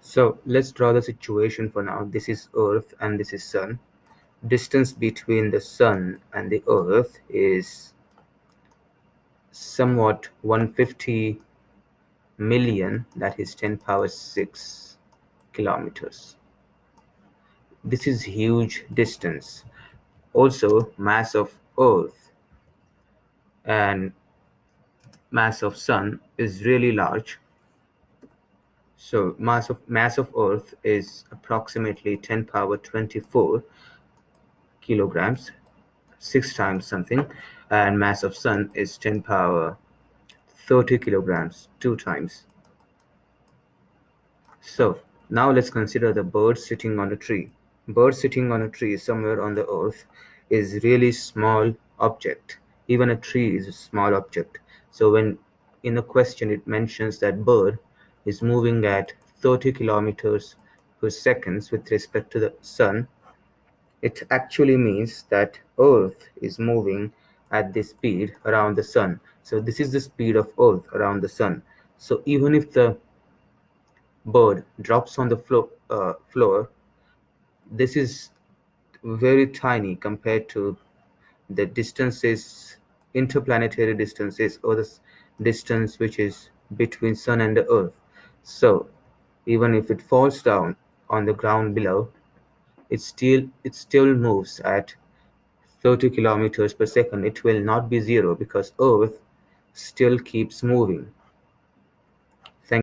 So let's draw the situation for now. This is Earth and this is Sun. Distance between the Sun and the Earth is somewhat 150 million, that is 10 power 6 kilometers. This is huge distance. Also, mass of Earth and mass of Sun is really large. So mass of Earth is approximately 10 power 24 kilograms, 6 times something, and mass of Sun is 10 power 30 kilograms, 2 times. So now let's consider the bird sitting on a tree. Bird sitting on a tree somewhere on the earth is really small object. Even a tree is a small object. So when in the question it mentions that bird is moving at 30 kilometers per second with respect to the sun, it actually means that earth is moving at this speed around the sun. So this is the speed of earth around the sun. So even if the bird drops on the floor, this is very tiny compared to the distances, interplanetary distances, or the distance which is between sun and the earth. So even if it falls down on the ground below, it still moves at 30 kilometers per second. It will not be zero because earth still keeps moving.